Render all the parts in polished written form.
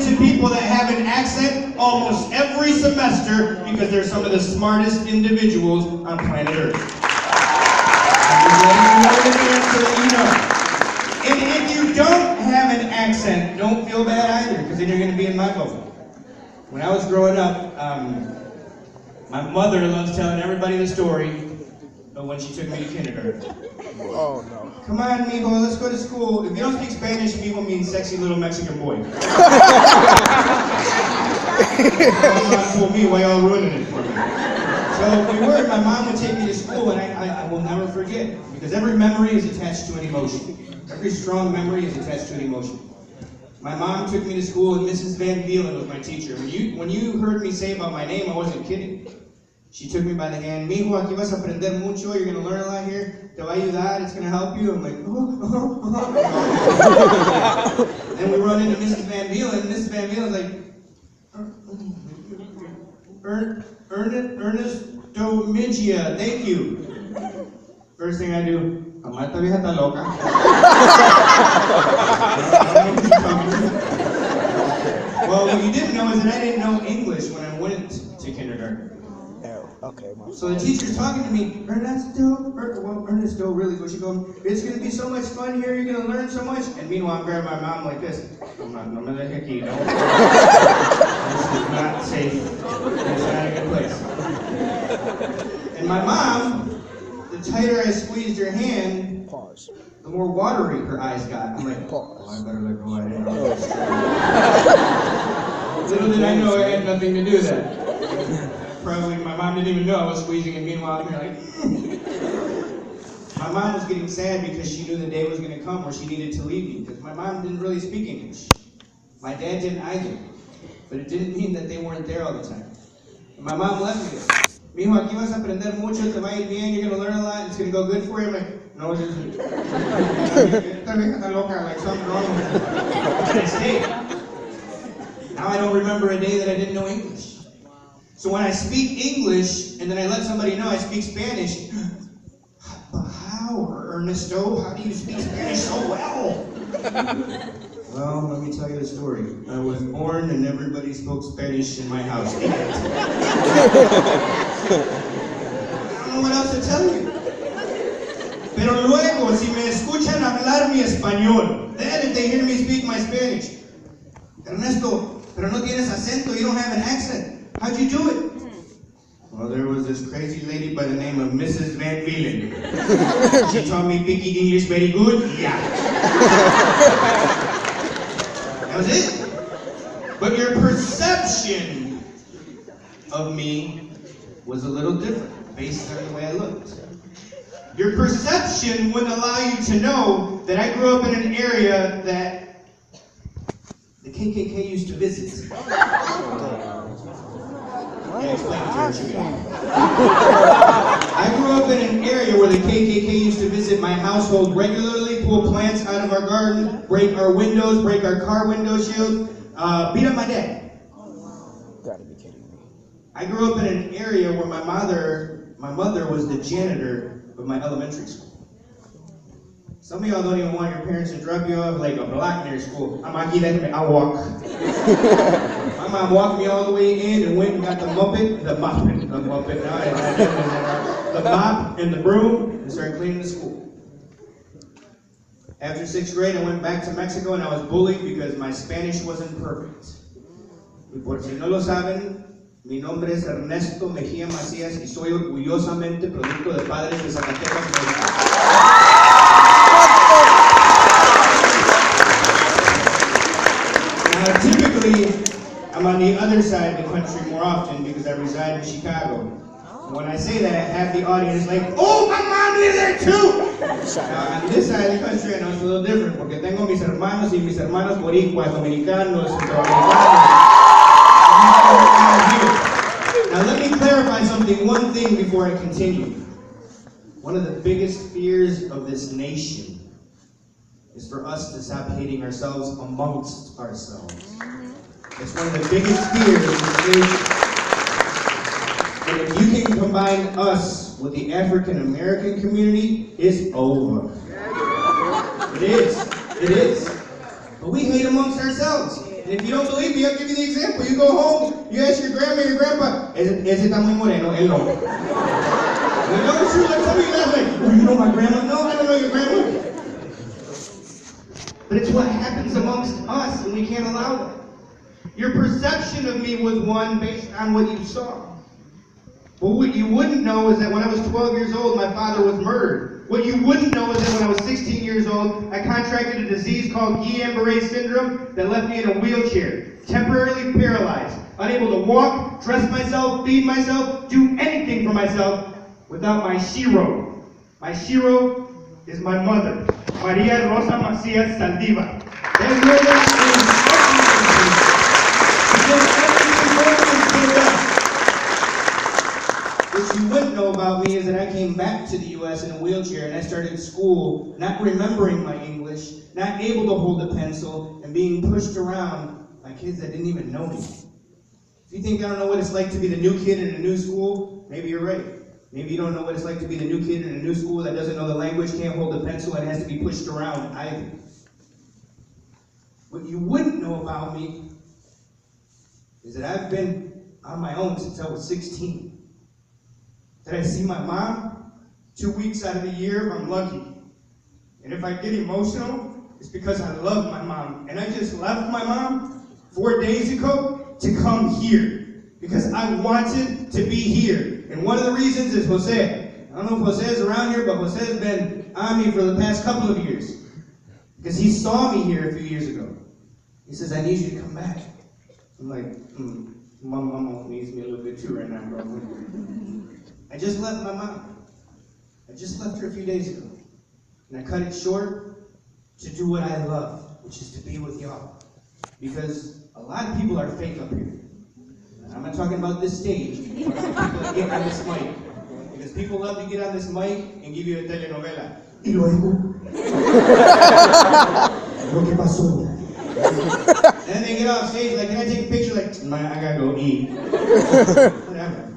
into people that have an accent almost every semester because they're some of the smartest individuals on planet Earth. I'm just letting you know in advance so that you know. And if you don't have an accent, don't feel bad either, because then you're going to be in my boat. When I was growing up, my mother loves telling everybody the story of when she took me to kindergarten. Oh no. Come on, mijo, let's go to school. If you don't speak Spanish, mijo means sexy little Mexican boy. My mom told me why y'all ruining it for me. So my mom would take me to school, and I will never forget, because every memory is attached to an emotion. Every strong memory is attached to an emotion. My mom took me to school, and Mrs. Van Vielen was my teacher. When you heard me say about my name, I wasn't kidding. She took me by the hand. Mijo, aquí vas a aprender mucho. You're going to learn a lot here. Te va a ayudar. It's going to help you. I'm like, And we run into Mrs. Van Vielen. Mrs. Van Vielen's like, Ernesto Migia, thank you. First thing I do, esta vieja está loca. Well, what you didn't know is that I didn't know English when I went to kindergarten. Okay, so the teacher's talking to me, Ernesto really goes, she goes, it's going to be so much fun here, you're going to learn so much. And meanwhile, I'm grabbing my mom like this. No me deje aquí, no. This is not safe. It's not a good place. And my mom, the tighter I squeezed her hand, pause, the more watery her eyes got. I'm like, pause. Oh, I better let go. I didn't know. Little did I know I had nothing to do with that. Probably my mom didn't even know I was squeezing, and meanwhile I'm here like, My mom was getting sad because she knew the day was going to come where she needed to leave me, because my mom didn't really speak English. My dad didn't either, but it didn't mean that they weren't there all the time. And my mom left me there. Mijo, aquí vas a aprender mucho, te va a ir bien, you're going to learn a lot, it's going to go good for you. I'm like, no, it isn't. Like something wrong with me. And I stayed. Now I don't remember a day that I didn't know English. So when I speak English, and then I let somebody know I speak Spanish, but how, Ernesto, how do you speak Spanish so well? Well, let me tell you a story. I was born and everybody spoke Spanish in my house. I don't know what else to tell you. Pero luego, si me escuchan hablar mi español, then if they hear me speak my Spanish, Ernesto, pero no tienes acento, you don't have an accent. How'd you do it? Well, there was this crazy lady by the name of Mrs. Van Vielen. She taught me speaking English very good. Yeah. That was it. But your perception of me was a little different based on the way I looked. Your perception wouldn't allow you to know that I grew up in an area that the KKK used to visit. Yeah, explain it to her. I grew up in an area where the KKK used to visit my household regularly, pull plants out of our garden, break our windows, break our car window shields, beat up my dad. Gotta be kidding me. I grew up in an area where my mother was the janitor of my elementary school. Some of y'all don't even want your parents to drop you off like a block near school. I walk. My mom walked me all the way in and went and got the mop and the broom and started cleaning the school. After 6th grade, I went back to Mexico and I was bullied because my Spanish wasn't perfect. Y por si no lo saben, mi nombre es Ernesto Mejía Macías y soy orgullosamente producto de padres de Zacatecas, México. Now, typically, I'm on the other side of the country more often because I reside in Chicago. And when I say that, half the audience is like, oh, my mom lives there too! Now, on this side of the country, I know it's a little different porque tengo mis hermanos y mis hermanos boricuas, dominicanos, centroamericanos. Now, let me clarify something, one thing before I continue. One of the biggest fears of this nation is for us to stop hating ourselves amongst ourselves. It's one of the biggest fears of this nation. And if you can combine us with the African American community, it's over. It is. It is. But we hate amongst ourselves. And if you don't believe me, I'll give you the example. You go home, you ask your grandma, your grandpa, ese está muy moreno, el no. You know the truth, like some of you laugh like, oh, you know my grandma? No, I don't know your grandma. But it's what happens amongst us, and we can't allow that. Your perception of me was one based on what you saw. But what you wouldn't know is that when I was 12 years old, my father was murdered. What you wouldn't know is that when I was 16 years old, I contracted a disease called Guillain-Barré syndrome that left me in a wheelchair, temporarily paralyzed, unable to walk, dress myself, feed myself, do anything for myself without my shiro. My shiro is my mother, Maria Rosa Macias Saldiva. That what you wouldn't know about me is that I came back to the U.S. in a wheelchair and I started school not remembering my English, not able to hold a pencil, and being pushed around by kids that didn't even know me. If you think I don't know what it's like to be the new kid in a new school, maybe you're right. Maybe you don't know what it's like to be the new kid in a new school that doesn't know the language, can't hold a pencil, and has to be pushed around either. What you wouldn't know about me is that I've been on my own since I was 16. That I see my mom 2 weeks out of the year if I'm lucky. And if I get emotional, it's because I love my mom. And I just left my mom 4 days ago to come here. Because I wanted to be here. And one of the reasons is Jose. I don't know if Jose is around here, but Jose's been on me for the past couple of years. Because he saw me here a few years ago. He says, I need you to come back. I'm like, Mama needs me a little bit too right now, bro. I just left my mom. I just left her a few days ago. And I cut it short to do what I love, which is to be with y'all. Because a lot of people are fake up here. And I'm not talking about this stage, I'm talking about people that get on this mic. Because people love to get on this mic and give you a telenovela. Y luego. Lo que pasó. And then they get off stage like, can I take a picture? Like, man, I gotta go eat. Whatever.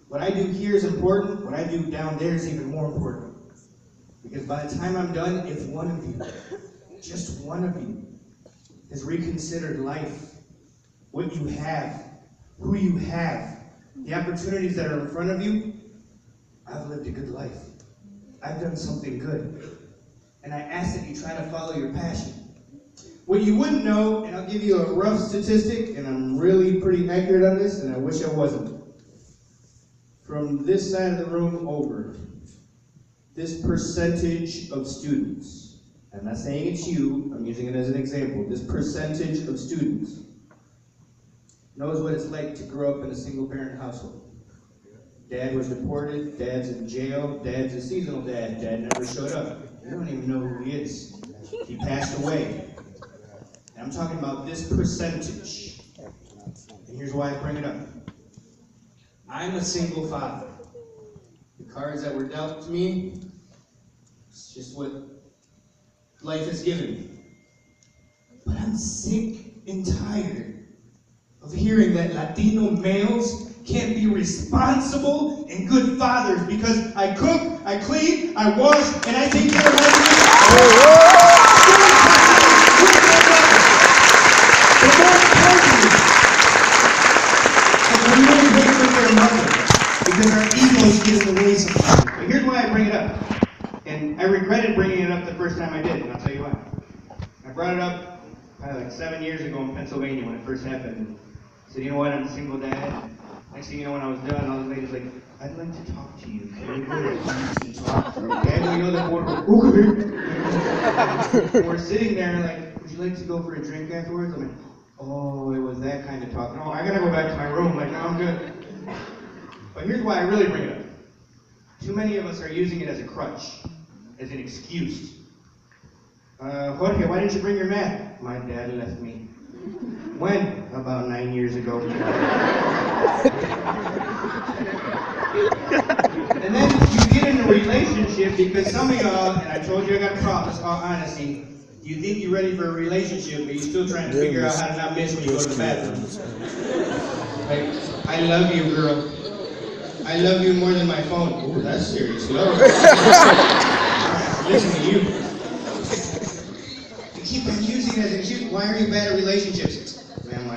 What I do here is important. What I do down there is even more important. Because by the time I'm done, if one of you, just one of you, has reconsidered life, what you have, who you have, the opportunities that are in front of you, I've lived a good life. I've done something good. And I ask that you try to follow your passion. What you wouldn't know, and I'll give you a rough statistic, and I'm really pretty accurate on this, and I wish I wasn't. From this side of the room over, this percentage of students, I'm not saying it's you, I'm using it as an example, this percentage of students knows what it's like to grow up in a single-parent household. Dad was deported, dad's in jail, dad's a seasonal dad, dad never showed up. You don't even know who he is. He passed away. And I'm talking about this percentage. And here's why I bring it up. I'm a single father. The cards that were dealt to me, it's just what life has given me. But I'm sick and tired of hearing that Latino males can't be responsible and good fathers because I cook, I clean, I wash, and I take care of my kids. Because our egos get in the way sometimes. But here's why I bring it up. And I regretted bringing it up the first time I did, and I'll tell you why. I brought it up probably like 7 years ago in Pennsylvania when it first happened. I said, you know what, I'm a single dad. Next thing you know, when I was done, all the ladies like, I'd like to talk to you. Can we go to talk? Okay, we know that we're sitting there like, would you like to go for a drink afterwards? I'm like, oh, it was that kind of talk. No, I gotta go back to my room. Like, no, I'm good. But here's why I really bring it up. Too many of us are using it as a crutch, as an excuse. Jorge, why didn't you bring your mat? My dad left me. When? About 9 years ago. And then you get in a relationship because some of y'all, and I told you I got a promise, all honesty, you think you're ready for a relationship, but you're still trying to figure out how to not miss when you go to the bathroom. Like, I love you, girl. I love you more than my phone. Ooh, that's serious. Love. Listen to you. You keep on using it as an excuse. Why are you bad at relationships?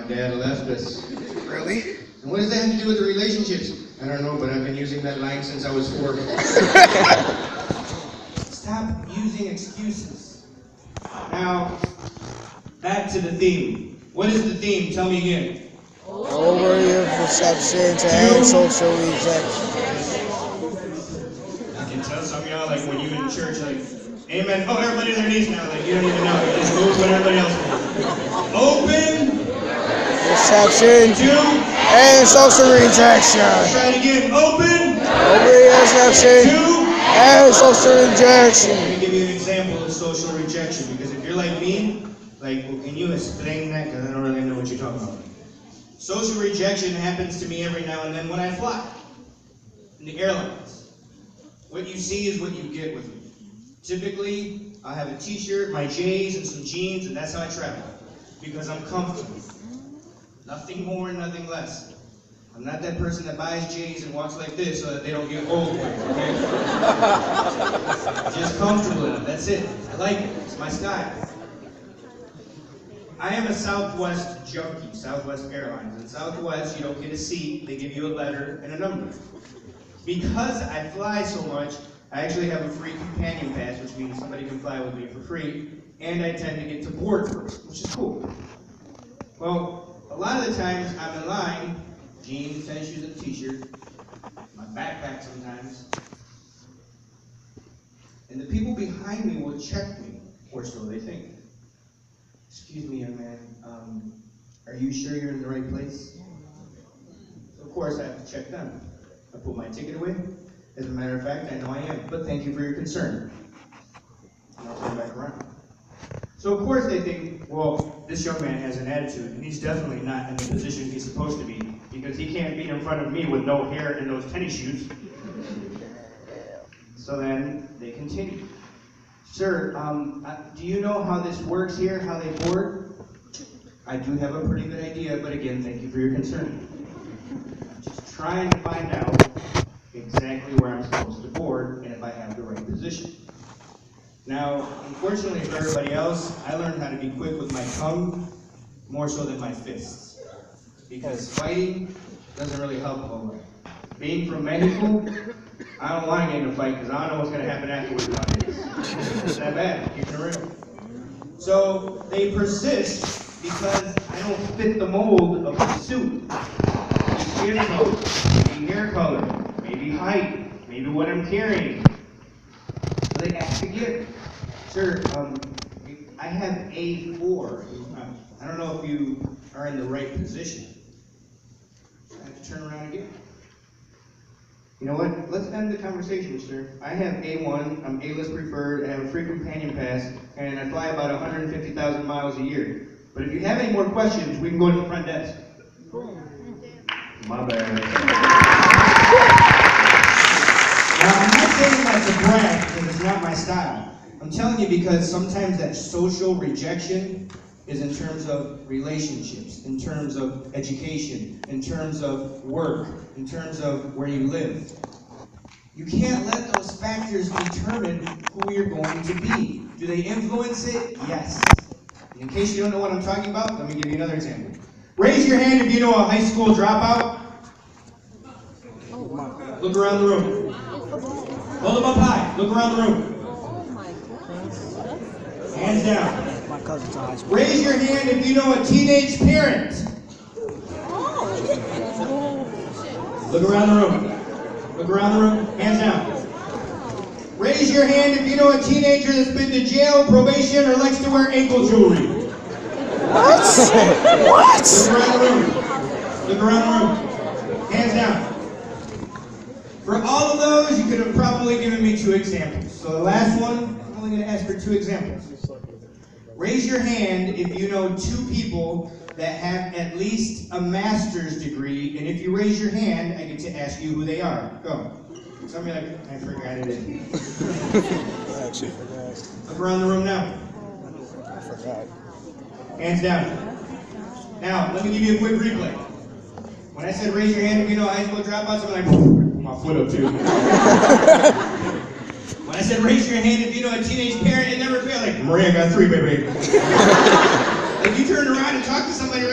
dad left us. Really? And what does that have to do with the relationships? I don't know, but I've been using that line since I was 4. Stop using excuses. Now, back to the theme. What is the theme? Tell me again. Over your perception to end social rejection. I can tell some of y'all, like when you in church, like, amen. Oh, everybody on their knees now. Like, you don't even know. You just move what everybody else does. Open. Perception To. and social rejection. Try it again. Open. Over your perception To. and social rejection. Let me give you an example of social rejection, because if you're like me, like, well, can you explain that? Because I don't really know what you're talking about. Social rejection happens to me every now and then when I fly in the airlines. What you see is what you get with me. Typically, I'll have a t-shirt, my J's, and some jeans, and that's how I travel. Because I'm comfortable. Nothing more, nothing less. I'm not that person that buys J's and walks like this so that they don't get old quick, okay? Just comfortable enough, that's it. I like it, it's my style. I am a Southwest junkie, Southwest Airlines. In Southwest, you don't get a seat, they give you a letter and a number. Because I fly so much, I actually have a free companion pass, which means somebody can fly with me for free, and I tend to get to board first, which is cool. Well, a lot of the times I'm in line, jeans, tennis shoes, and a t-shirt, my backpack sometimes, and the people behind me will check me, or so they think. Excuse me, young man, are you sure you're in the right place? So of course I have to check them. I put my ticket away. As a matter of fact, I know I am, but thank you for your concern. And I'll turn back around. So of course they think, well, this young man has an attitude, and he's definitely not in the position he's supposed to be, because he can't be in front of me with no hair and those tennis shoes. So then they continue. Sir, do you know how this works here, how they board? I do have a pretty good idea, but again, thank you for your concern. Just trying to find out exactly where I'm supposed to board and if I have the right position. Now, unfortunately for everybody else, I learned how to be quick with my tongue more so than my fists. Because fighting doesn't really help a whole lot. Being from Mexico, I don't want to get in a fight because I don't know what's going to happen afterwards nowadays. It's that bad, keeping it real. So they persist because I don't fit the mold of the suit. Maybe skin tone, maybe hair color, maybe height, maybe what I'm carrying. So they ask again, sir, I have A4. I don't know if you are in the right position. I have to turn around again. You know what? Let's end the conversation, sir. I have A1, I'm A-list preferred, I have a free companion pass, and I fly about 150,000 miles a year. But if you have any more questions, we can go to the front desk. My bad. Now, I'm not saying that to brag because it's not my style. I'm telling you because sometimes that social rejection is in terms of relationships, in terms of education, in terms of work, in terms of where you live. You can't let those factors determine who you're going to be. Do they influence it? Yes. And in case you don't know what I'm talking about, let me give you another example. Raise your hand if you know a high school dropout. Look around the room. Hold them up high. Look around the room. Hands down. My cousin's in high school. Raise your hand if you know a teenage parent. Look around the room. Look around the room. Hands down. Raise your hand if you know a teenager that's been to jail, probation, or likes to wear ankle jewelry. What? What? Look around the room. Look around the room. Hands down. For all of those, you could have probably given me 2 examples. So the last one, I'm only going to ask for 2 examples. Raise your hand if you know 2 people that have at least a master's degree, and if you raise your hand, I get to ask you who they are. Go. Some of you are like, I forgot it. I actually forgot. Look around the room now. I forgot. Hands down. Now, let me give you a quick replay. When I said raise your hand if you know high school dropouts, I'm like, put my foot up too. When I said raise your hand if you know a teenage parent, it never failed. Like, Maria got 3, baby. If you turned around and talked to somebody